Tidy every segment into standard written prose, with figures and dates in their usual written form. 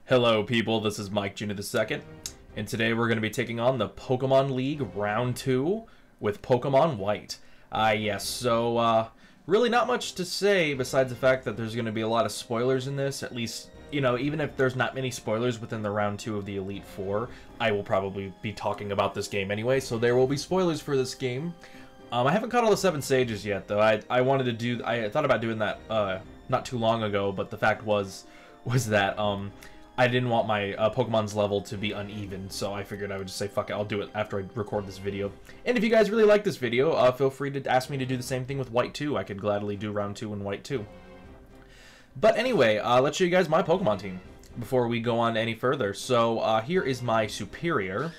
Hello people, this is Mike Jr. II, and today we're going to be taking on the Pokemon League Round 2 with Pokemon White. Yes, so really not much to say besides the fact that there's going to be a lot of spoilers in this, at least, you know, even if there's not many spoilers within the Round 2 of the Elite Four, I will probably be talking about this game anyway, so there will be spoilers for this game. I haven't caught all the 7 Sages yet, though. I wanted to do, I thought about doing that not too long ago, but the fact was that, I didn't want my Pokemon's level to be uneven, so I figured I would just say, fuck it, I'll do it after I record this video. And if you guys really like this video, feel free to ask me to do the same thing with White 2. I could gladly do Round 2 in White 2. But anyway, let's show you guys my Pokemon team before we go on any further. So here is my Superior,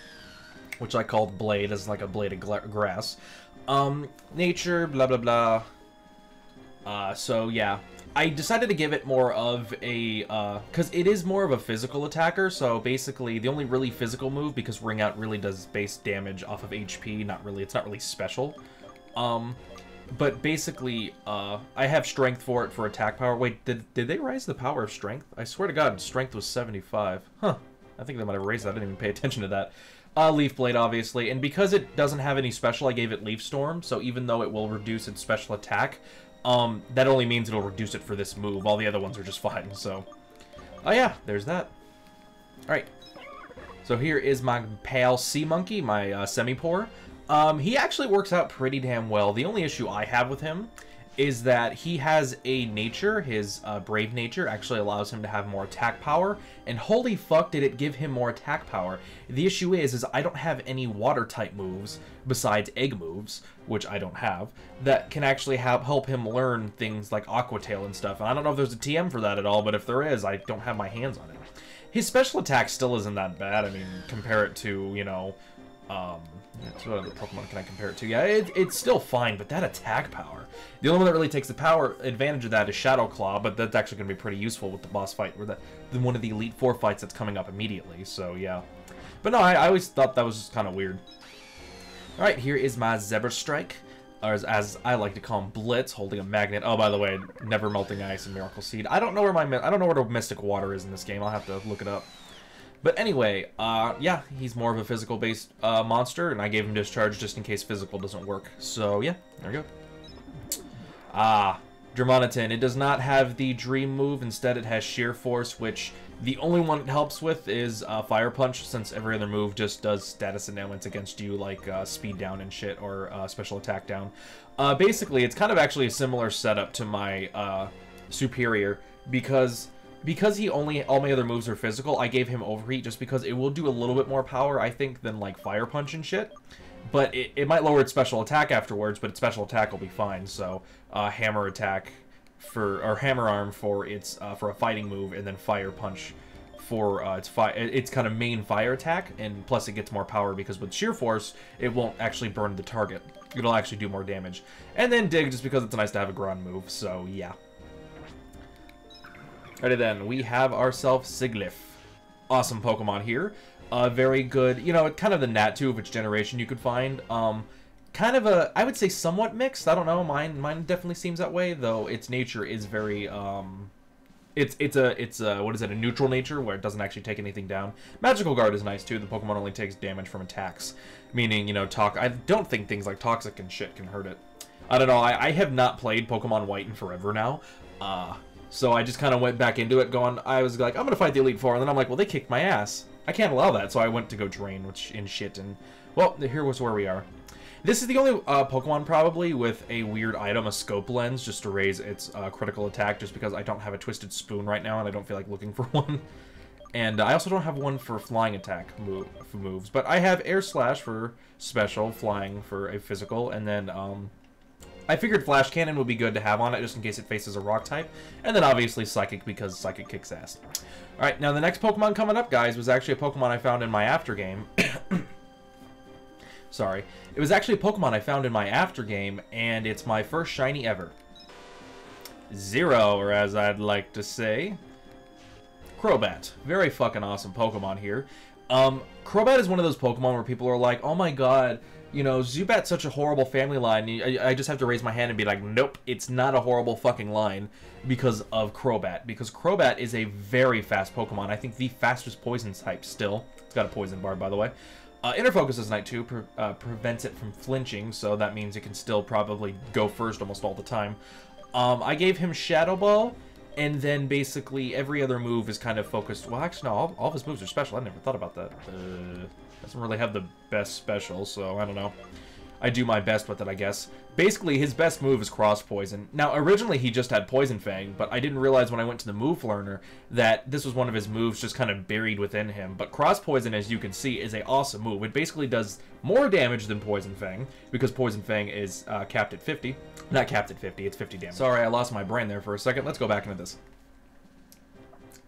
which I called Blade, as like a blade of grass. Nature, blah blah blah. So yeah. I decided to give it more of a, because it is more of a physical attacker, so basically the only really physical move, because Ring Out really does base damage off of HP, it's not really special. But basically, I have Strength for it for attack power. Wait, did they raise the power of Strength? I swear to God, Strength was 75. Huh, I think they might have raised that, I didn't even pay attention to that. Leaf Blade, obviously, and because it doesn't have any special, I gave it Leaf Storm, so even though it will reduce its special attack, that only means it'll reduce it for this move. All the other ones are just fine, so... Oh yeah, there's that. Alright. So here is my pale sea monkey, my Semipour. He actually works out pretty damn well. The only issue I have with him is that he has a nature, his brave nature actually allows him to have more attack power, and holy fuck did it give him more attack power. The issue is I don't have any water type moves besides egg moves, which I don't have, that can actually help him learn things like Aqua Tail and stuff, and I don't know if there's a TM for that at all, but if there is, I don't have my hands on it. His special attack still isn't that bad. I mean, compare it to, you know, what other Pokemon can I compare it to? Yeah, it's still fine, but that attack power. The only one that really takes the power advantage of that is Shadow Claw, but that's actually going to be pretty useful with the boss fight, or one of the Elite Four fights that's coming up immediately, so yeah. But no, I always thought that was just kind of weird. Alright, here is my Zebra Strike, or as I like to call him, Blitz, holding a magnet. Oh, by the way, Never Melting Ice and Miracle Seed. I don't know where the Mystic Water is in this game. I'll have to look it up. But anyway, yeah, he's more of a physical-based monster, and I gave him Discharge just in case physical doesn't work. So, yeah, there we go. Dramoniton. It does not have the Dream move. Instead, it has Sheer Force, which the only one it helps with is Fire Punch, since every other move just does status endowments against you, like Speed Down and shit, or Special Attack Down. Basically, it's kind of actually a similar setup to my Superior, because all my other moves are physical, I gave him Overheat just because it will do a little bit more power, I think, than like Fire Punch and shit. But it might lower its special attack afterwards, but its special attack will be fine. So Hammer Attack or Hammer Arm for its for a fighting move, and then Fire Punch for its kind of main fire attack, and plus it gets more power because with Sheer Force it won't actually burn the target. It'll actually do more damage. And then Dig just because it's nice to have a ground move. So yeah. Alrighty then, we have ourselves Sigilyph. Awesome Pokemon here. Very good, you know, kind of the Natu of its generation you could find. Kind of a, I would say somewhat mixed. I don't know, mine definitely seems that way, though its nature is very, it's a, what is it, a neutral nature where it doesn't actually take anything down. Magical Guard is nice too. The Pokemon only takes damage from attacks. Meaning, you know, I don't think things like Toxic and shit can hurt it. I don't know, I have not played Pokemon White in forever now. So I just kind of went back into it going, I was like, I'm going to fight the Elite Four, and then I'm like, well, they kicked my ass. I can't allow that, so I went to go Drain, which in shit, and, well, here was where we are. This is the only Pokemon, probably, with a weird item, a Scope Lens, just to raise its critical attack, just because I don't have a Twisted Spoon right now, and I don't feel like looking for one. And I also don't have one for flying attack moves, but I have Air Slash for special, flying for a physical, and then, I figured Flash Cannon would be good to have on it just in case it faces a rock type. And then obviously Psychic because Psychic kicks ass. Alright, now the next Pokemon coming up, guys, was actually a Pokemon I found in my after game. Sorry. It was actually a Pokemon I found in my after game, and it's my first shiny ever. Zero, or as I'd like to say, Crobat. Very fucking awesome Pokemon here. Crobat is one of those Pokemon where people are like, oh my god, you know, Zubat's such a horrible family line. I just have to raise my hand and be like, nope, it's not a horrible fucking line because of Crobat. Because Crobat is a very fast Pokemon. I think the fastest poison type still. It's got a poison bar, by the way. Inner Focus is Night 2, prevents it from flinching, so that means it can still probably go first almost all the time. I gave him Shadow Ball, and then basically every other move is kind of focused. Well, actually, no, all of his moves are special. I never thought about that. Doesn't really have the best special, so I don't know. I do my best with it, I guess. Basically, his best move is Cross Poison. Now, originally he just had Poison Fang, but I didn't realize when I went to the Move Learner that this was one of his moves just kind of buried within him. But Cross Poison, as you can see, is an awesome move. It basically does more damage than Poison Fang, because Poison Fang is capped at 50. Not capped at 50, it's 50 damage. Sorry, I lost my brain there for a second. Let's go back into this.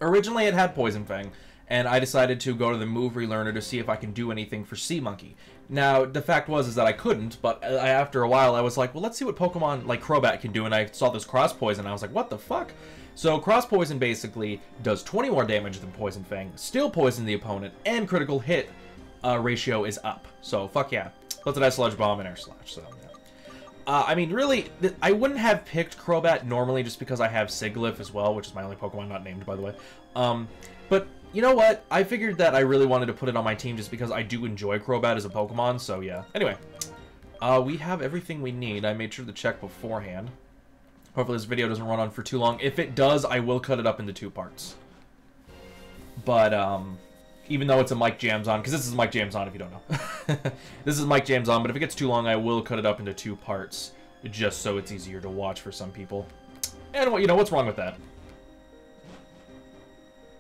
Originally, it had Poison Fang, and I decided to go to the Move Relearner to see if I can do anything for Sea Monkey. Now, the fact was that I couldn't, but after a while I was like, well, let's see what Pokemon like Crobat can do, and I saw this Cross Poison, and I was like, what the fuck? So Cross Poison basically does 20 more damage than Poison Fang, still poison the opponent, and critical hit ratio is up. So, fuck yeah. Let's do Sludge Bomb and Air Slash, so yeah. I mean, really, I wouldn't have picked Crobat normally just because I have Sigilyph as well, which is my only Pokemon not named, by the way. But you know what? I figured that I really wanted to put it on my team just because I do enjoy Crobat as a Pokemon, so yeah. Anyway, we have everything we need. I made sure to check beforehand. Hopefully this video doesn't run on for too long. If it does, I will cut it up into 2 parts. But, even though it's a Mike Jams On, because this is Mike Jams On if you don't know. This is Mike Jams On, but if it gets too long, I will cut it up into 2 parts, just so it's easier to watch for some people. And, you know, what's wrong with that?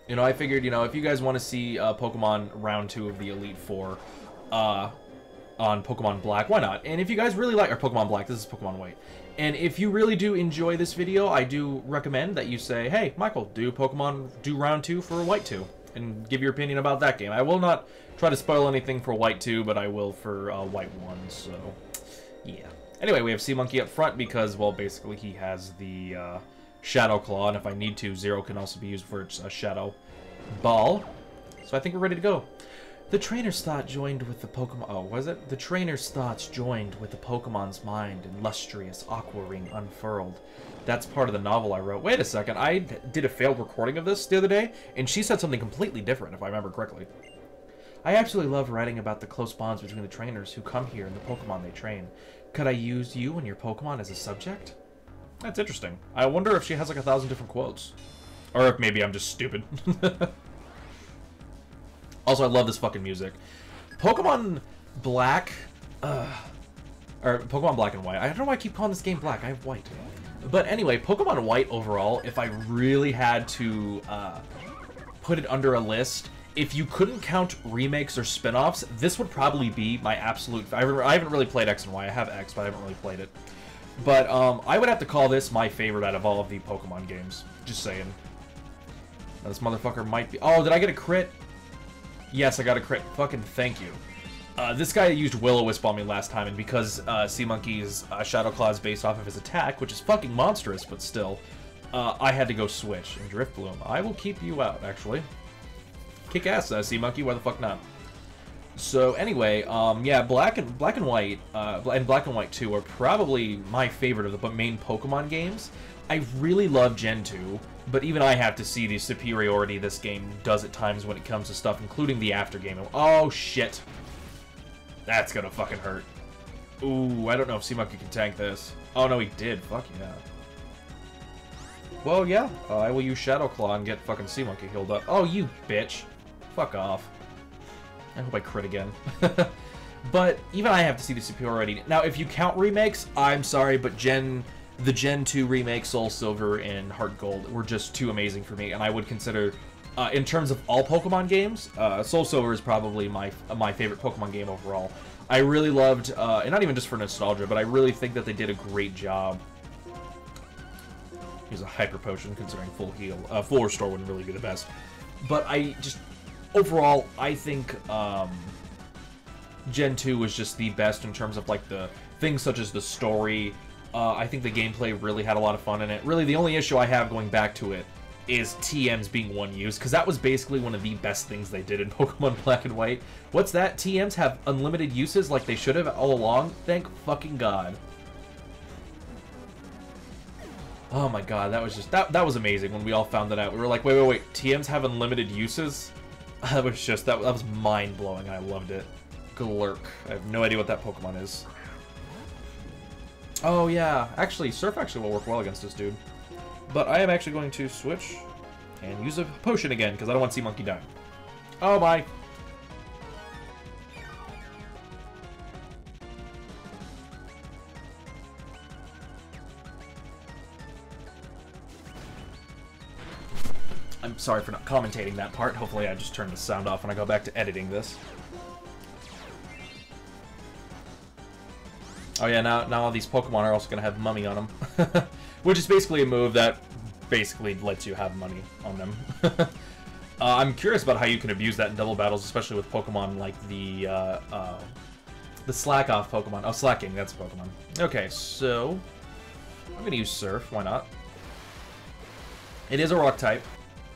You know, I figured, you know, if you guys want to see Pokemon Round 2 of the Elite Four on Pokemon Black, why not? And if you guys really like... Or Pokemon Black, this is Pokemon White. And if you really do enjoy this video, I do recommend that you say, hey, Michael, do Round 2 for White 2. And give your opinion about that game. I will not try to spoil anything for White 2, but I will for White 1, so... Yeah. Anyway, we have Sea Monkey up front because, well, basically he has the... Shadow Claw, and if I need to, Zero can also be used for its Shadow Ball. So I think we're ready to go. The trainer's thought joined with the Pokemon... Oh, was it? The trainer's thoughts joined with the Pokemon's mind, and lustrous aqua ring unfurled. That's part of the novel I wrote. Wait a second, I did a failed recording of this the other day, and she said something completely different, if I remember correctly. I absolutely love writing about the close bonds between the trainers who come here and the Pokemon they train. Could I use you and your Pokemon as a subject? That's interesting. I wonder if she has like 1,000 different quotes. Or if maybe I'm just stupid. Also, I love this fucking music. Pokemon Black... or Pokemon Black and White. I don't know why I keep calling this game Black. I have White. But anyway, Pokemon White overall, if I really had to put it under a list, if you couldn't count remakes or spin-offs, this would probably be my absolute... I haven't really played X and Y. I have X, but I haven't really played it. But, I would have to call this my favorite out of all of the Pokemon games. Just saying. Now, this motherfucker might be... Oh, did I get a crit? Yes, I got a crit. Fucking thank you. This guy used Will-O-Wisp on me last time, and because Sea Monkey's Shadow Claw is based off of his attack, which is fucking monstrous, but still, I had to go switch. And Drift Bloom. I will keep you out, actually. Kick ass, Sea Monkey. Why the fuck not? So anyway, yeah, Black and White, and Black and White 2 are probably my favorite of the main Pokemon games. I really love Gen 2, but even I have to see the superiority this game does at times when it comes to stuff, including the aftergame. Oh, shit. That's gonna fucking hurt. Ooh, I don't know if Sea Monkey can tank this. Oh, no, he did. Fuck yeah. Well, yeah, I will use Shadow Claw and get fucking Sea Monkey healed up. Oh, you bitch. Fuck off. I hope I crit again. But even I have to see the superiority. Now, if you count remakes, I'm sorry, but the Gen 2 remake, Soul Silver and Heart Gold, were just too amazing for me, and I would consider, in terms of all Pokemon games, Soul Silver is probably my favorite Pokemon game overall. I really loved, and not even just for nostalgia, but I really think that they did a great job. Here's a Hyper Potion, considering full heal. Full Restore wouldn't really be the best. But I just... Overall, I think Gen 2 was just the best in terms of like the things such as the story. I think the gameplay really had a lot of fun in it. Really, the only issue I have going back to it is TMs being one use, because that was basically one of the best things they did in Pokemon Black and White. What's that? TMs have unlimited uses like they should have all along? Thank fucking God. Oh my God, that was just, that was amazing when we all found that out. We were like, wait, TMs have unlimited uses? That was just, that was mind-blowing, I loved it. Glurk. I have no idea what that Pokemon is. Oh yeah, actually, Surf actually will work well against this dude. But I am actually going to switch and use a potion again, because I don't want to see Monkey die. Oh my. I'm sorry for not commentating that part. Hopefully I just turn the sound off when I go back to editing this. Oh yeah, now all these Pokemon are also going to have Mummy on them. Which is basically a move that basically lets you have money on them. I'm curious about how you can abuse that in double battles, especially with Pokemon like the Slack-off Pokemon. Oh, Slacking, that's a Pokemon. Okay, so I'm going to use Surf. Why not? It is a Rock type.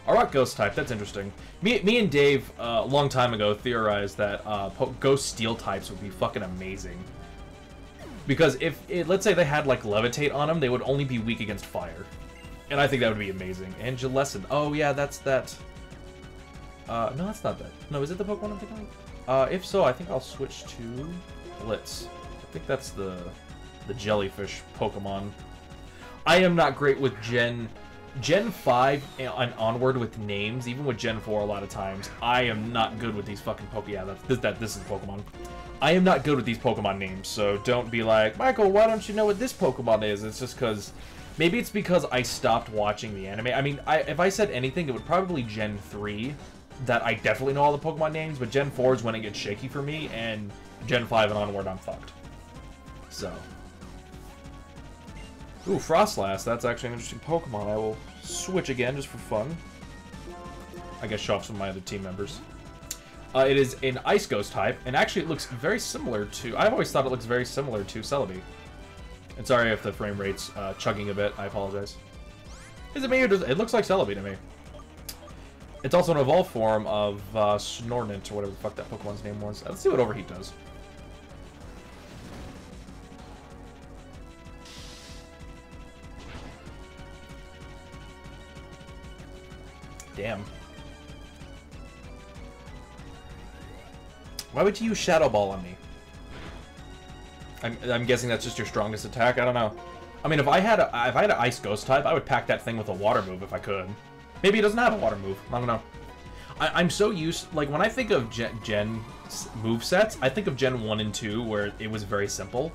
A Rock Ghost type, that's interesting. Me and Dave, a long time ago, theorized that Ghost Steel types would be fucking amazing. Because if, let's say they had, like, Levitate on them, they would only be weak against fire. And I think that would be amazing. And Gillespie. Oh, yeah, that's that. No, that's not that. No, is it the Pokemon I'm thinking of? If so, I think I'll switch to Blitz. I think that's the jellyfish Pokemon. I am not great with Gen 5 and onward with names, even with Gen 4 a lot of times. I am not good with these fucking Pokemon. Yeah, this is Pokemon. I am not good with these Pokemon names, so don't be like, Michael, why don't you know what this Pokemon is? It's just because, maybe it's because I stopped watching the anime. I mean, if I said anything, it would probably Gen 3, that I definitely know all the Pokemon names, but Gen 4 is when it gets shaky for me, and Gen 5 and onward, I'm fucked. So. Ooh, Frostlass, that's actually an interesting Pokemon. I will switch again, just for fun. I guess show off some of my other team members. It is an Ice Ghost type, and actually it looks very similar to... I've always thought it looks very similar to Celebi. And sorry if the frame rate's chugging a bit, I apologize. Is it me or does it looks like Celebi to me? It's also an evolved form of Snornant, or whatever the fuck that Pokemon's name was. Let's see what Overheat does. Damn. Why would you use Shadow Ball on me? I'm guessing that's just your strongest attack. I don't know. I mean, if I had an Ice Ghost type, I would pack that thing with a Water move if I could. Maybe it doesn't have a Water move. I don't know. I'm so used... Like, when I think of Gen movesets, I think of Gen 1 and 2, where it was very simple.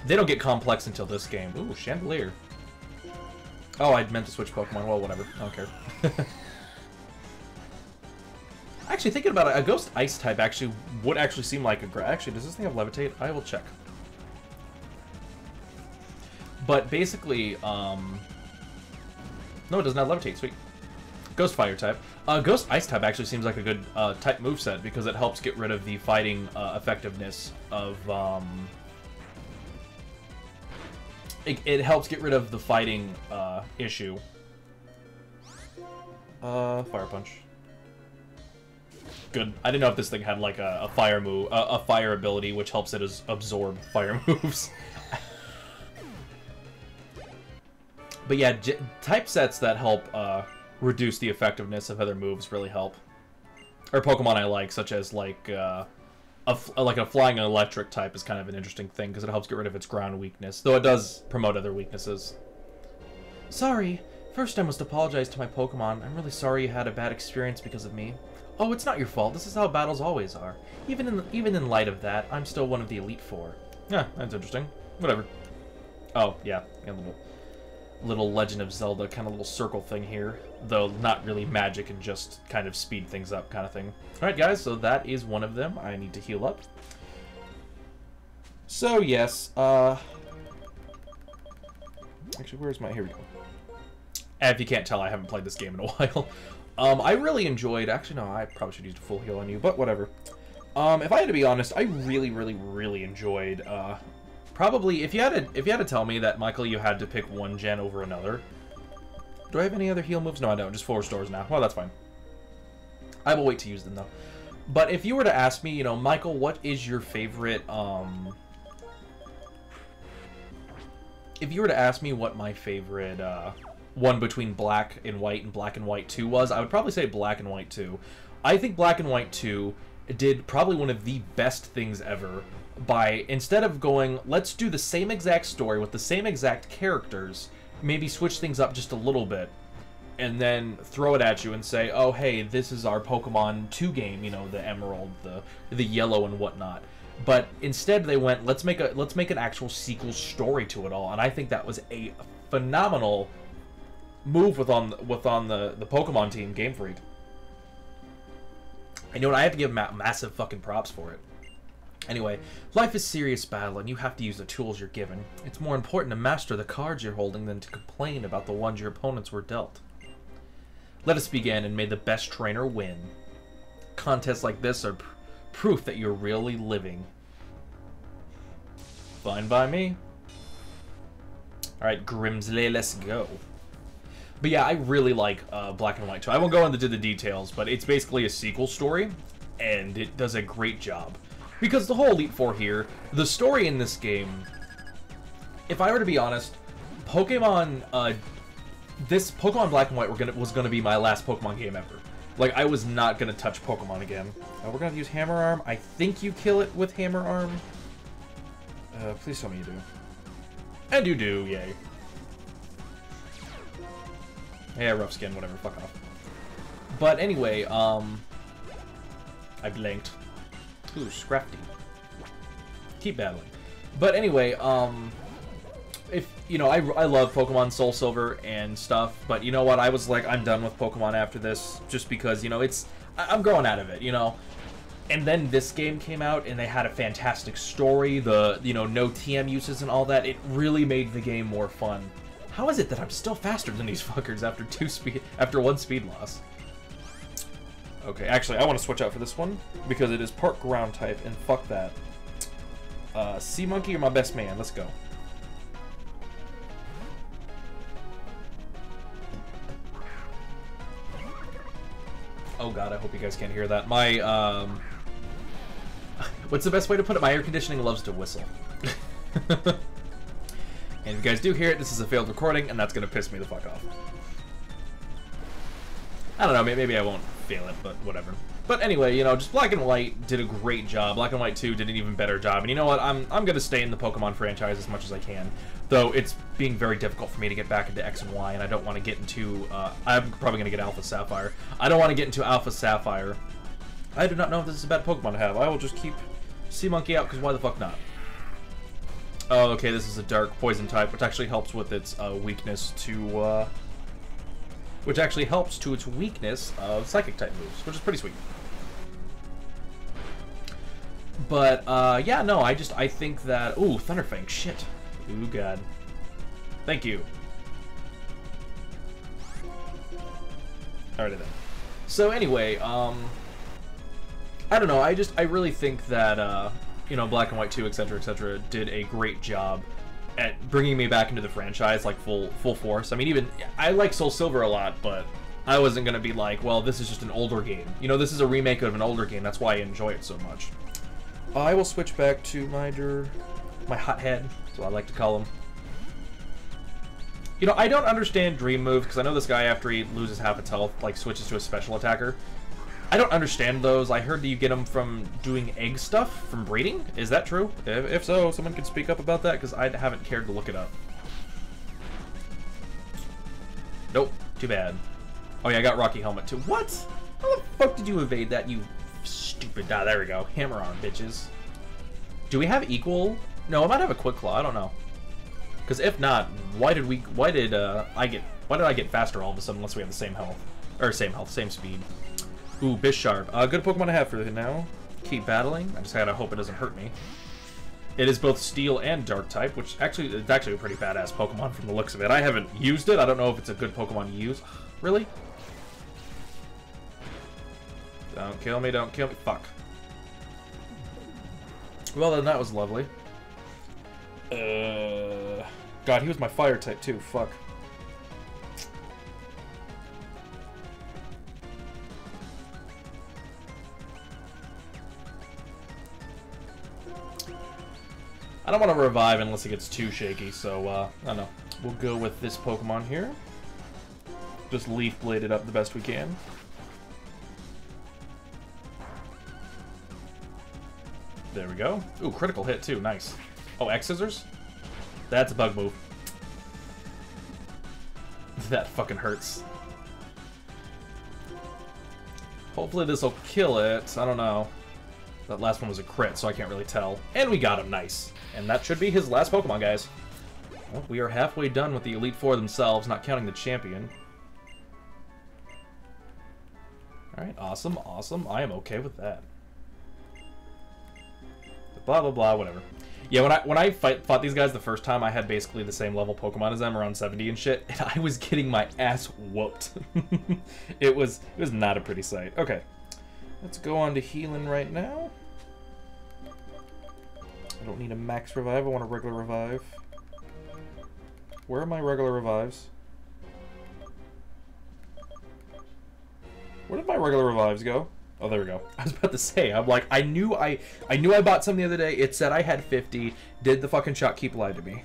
They don't get complex until this game. Ooh, Chandelier. Oh, I meant to switch Pokemon. Well, whatever. I don't care. Actually, thinking about it, a Ghost Ice type actually would actually seem like a... Actually, does this thing have Levitate? I will check. But basically, no, it doesn't have Levitate. Sweet. Ghost Fire type. Ghost Ice type actually seems like a good type moveset because it helps get rid of the fighting effectiveness of... It helps get rid of the fighting issue. Fire Punch. Good. I didn't know if this thing had like a fire move, a fire ability, which helps it absorb fire moves. But yeah, type sets that help reduce the effectiveness of other moves really help. Or Pokemon I like, such as like a flying electric type is kind of an interesting thing because it helps get rid of its ground weakness, though it does promote other weaknesses. Sorry. First I must apologize to my Pokemon. I'm really sorry you had a bad experience because of me. Oh, it's not your fault. This is how battles always are. Even in light of that, I'm still one of the Elite Four. Yeah, that's interesting. Whatever. Oh, yeah. Little Legend of Zelda kind of little circle thing here. Though not really magic and just kind of speed things up kind of thing. Alright, guys, so that is one of them. I need to heal up. So, yes. Actually, where's my... Here we go. If you can't tell, I haven't played this game in a while. I really enjoyed... Actually, no, I probably should use a full heal on you, but whatever. If I had to be honest, I really enjoyed... probably, if you had to tell me that, Michael, you had to pick one gen over another, Do I have any other heal moves? No, I don't. Just full restores now. Well, that's fine. I will wait to use them, though. But if you were to ask me, you know, Michael, what is your favorite, if you were to ask me what my favorite, one between Black and White 2 was, I would probably say Black and White 2. I think Black and White 2 did probably one of the best things ever by, instead of going, let's do the same exact story with the same exact characters, maybe switch things up just a little bit, and then throw it at you and say, oh, hey, this is our Pokemon 2 game, you know, the Emerald, the Yellow, and whatnot. But instead they went, let's make an actual sequel story to it all, and I think that was a phenomenal move with on the Pokemon team, Game Freak. And you know what, I have to give them massive fucking props for it. Anyway, life is serious battle, and you have to use the tools you're given. It's more important to master the cards you're holding than to complain about the ones your opponents were dealt. Let us begin, and may the best trainer win. Contests like this are proof that you're really living. Fine by me. Alright, Grimsley, let's go. But yeah, I really like Black and White 2. I won't go into the details, but it's basically a sequel story, and it does a great job. Because the whole Elite Four here, the story in this game, if I were to be honest, Pokemon, this Pokemon Black and White was gonna be my last Pokemon game ever. Like, I was not gonna touch Pokemon again. We're gonna use Hammer Arm. I think you kill it with Hammer Arm. Please tell me you do. And you do, yay. Yeah, rough skin, whatever, fuck off. But anyway, I blanked. Ooh, Scrafty. Keep battling. But anyway, if, you know, I love Pokemon Soul Silver and stuff, but you know what, I was like, I'm done with Pokemon after this, just because, you know, I'm growing out of it, you know? And then this game came out, and they had a fantastic story, you know, no TM uses and all that. It really made the game more fun. How is it that I'm still faster than these fuckers after one speed loss? Okay, actually, I want to switch out for this one, because it is part ground type, and fuck that. Sea Monkey, you're my best man. Let's go. Oh god, I hope you guys can't hear that. My, what's the best way to put it? My air conditioning loves to whistle. And if you guys do hear it, this is a failed recording, and that's gonna piss me the fuck off. I don't know, maybe I won't fail it, but whatever. But anyway, you know, just Black and White did a great job. Black and White 2 did an even better job. And you know what? I'm gonna stay in the Pokemon franchise as much as I can. Though it's being very difficult for me to get back into X and Y, and I don't want to get into, I'm probably gonna get Alpha Sapphire. I don't want to get into Alpha Sapphire. I do not know if this is a bad Pokemon to have. I will just keep Sea Monkey out, because why the fuck not? Oh, okay, this is a Dark Poison type, which actually helps with its weakness to, which actually helps to its weakness of Psychic type moves, which is pretty sweet. But, yeah, no, I think that... Ooh, Thunderfang, shit. Ooh, god. Thank you. Alrighty then. So, anyway, I don't know, I really think that, you know, Black and White 2, etc., did a great job at bringing me back into the franchise, like, full force. I mean, even, I like Soul Silver a lot, but I wasn't gonna be like, well, this is just an older game. You know, this is a remake of an older game, that's why I enjoy it so much. I will switch back to my hothead, so I like to call him. You know, I don't understand Dream Move, because I know this guy, after he loses half its health, like, switches to a special attacker. I don't understand those. I heard that you get them from doing egg stuff, from breeding. Is that true? If so, someone could speak up about that, because I haven't cared to look it up. Nope. Too bad. Oh yeah, I got Rocky Helmet too. What? How the fuck did you evade that, you stupid... Ah, there we go. Hammer on, bitches. Do we have equal... No, I might have a Quick Claw. I don't know. Because if not, why did I get faster all of a sudden unless we have the same health? Or same health, same speed. Ooh, Bisharp. Good Pokemon to have for now. Keep battling. I just gotta hope it doesn't hurt me. It is both Steel and Dark type, which it's actually a pretty badass Pokemon from the looks of it. I haven't used it. I don't know if it's a good Pokemon to use. Really? Don't kill me, don't kill me. Fuck. Well, then that was lovely. God, he was my Fire type too. Fuck. I don't want to revive unless it gets too shaky, so, I don't know. We'll go with this Pokemon here. Just Leaf Blade it up the best we can. There we go. Ooh, critical hit, too. Nice. Oh, X-Scissors? That's a bug move. That fucking hurts. Hopefully this will kill it. I don't know. That last one was a crit, so I can't really tell. And we got him. Nice. And that should be his last Pokemon, guys. Well, we are halfway done with the Elite Four themselves, not counting the champion. Alright, awesome, awesome. I am okay with that. Blah, blah, blah, whatever. Yeah, when I fought these guys the first time, I had basically the same level Pokemon as them, around 70 and shit, and I was getting my ass whooped. It was not a pretty sight. Okay, let's go on to healing right now. I don't need a max revive, I want a regular revive. Where are my regular revives? Where did my regular revives go? Oh, there we go. I was about to say, I'm like, I knew I bought some the other day. It said I had 50. Did the fucking shopkeep lie to me?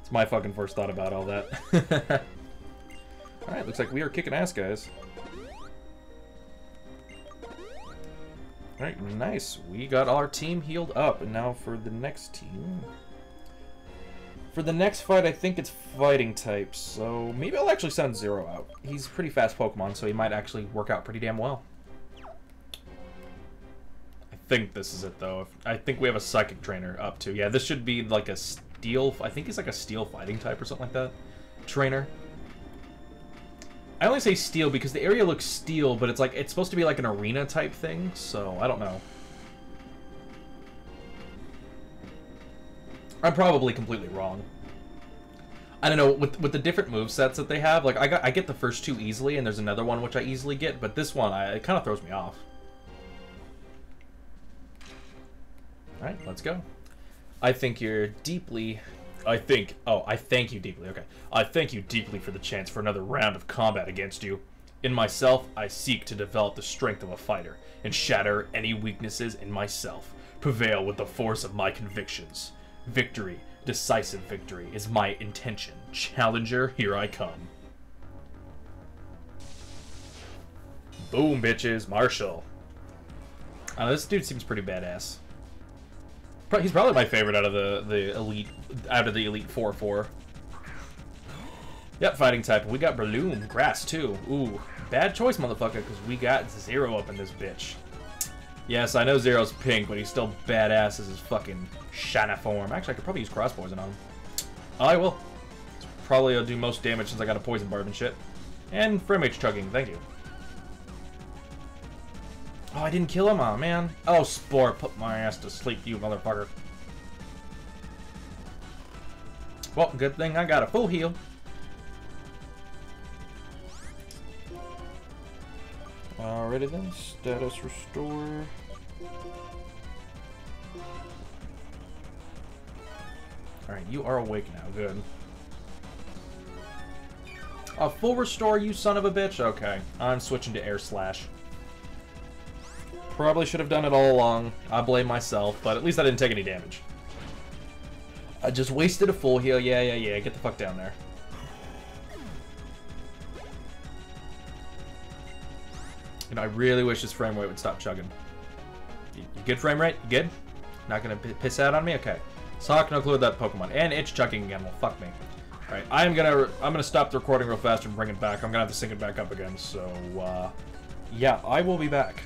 It's my fucking first thought about all that. Alright, looks like we are kicking ass, guys. Alright, nice. We got our team healed up. And now for the next team. For the next fight, I think it's fighting types, so maybe I'll actually send Zero out. He's a pretty fast Pokemon, so he might actually work out pretty damn well. I think this is it, though. I think we have a Psychic Trainer up, too. Yeah, this should be like a Steel... I think he's like a Steel fighting type or something like that. Trainer. I only say Steel because the area looks Steel, but it's like it's supposed to be like an arena type thing, so I don't know. I'm probably completely wrong. I don't know, with the different movesets that they have, like, I get the first two easily, and there's another one which I easily get, but this one, it kind of throws me off. Alright, let's go. I thank you deeply, okay. I thank you deeply for the chance for another round of combat against you. In myself, I seek to develop the strength of a fighter, and shatter any weaknesses in myself. Prevail with the force of my convictions. Victory, decisive victory, is my intention. Challenger, here I come. Boom, bitches. Marshall. This dude seems pretty badass. He's probably my favorite out of the elite 4-4. Yep, fighting type. We got Breloom, grass too. Ooh, bad choice, motherfucker, because we got Zero up in this bitch. Yes, I know Zero's pink, but he's still badass as his fucking shiny form. Actually, I could probably use Cross Poison on him. I will. Probably will do most damage since I got a Poison Barb and shit. And Frame Rate Chugging, thank you. Oh, I didn't kill him, aw, man. Oh, Spore, put my ass to sleep, you motherfucker. Well, good thing I got a full heal. Alrighty then, status restore. Alright, you are awake now, good. A full restore, you son of a bitch? Okay, I'm switching to Air Slash. Probably should have done it all along. I blame myself, but at least I didn't take any damage. I just wasted a full heal. Yeah, get the fuck down there. You know, I really wish this frame rate would stop chugging. You good frame rate? You good? Not gonna piss out on me? Okay. Sock, no clue with that Pokemon. And it's chugging again. Well, fuck me. Alright, I'm gonna stop the recording real fast and bring it back. I'm gonna have to sync it back up again. So, yeah, I will be back.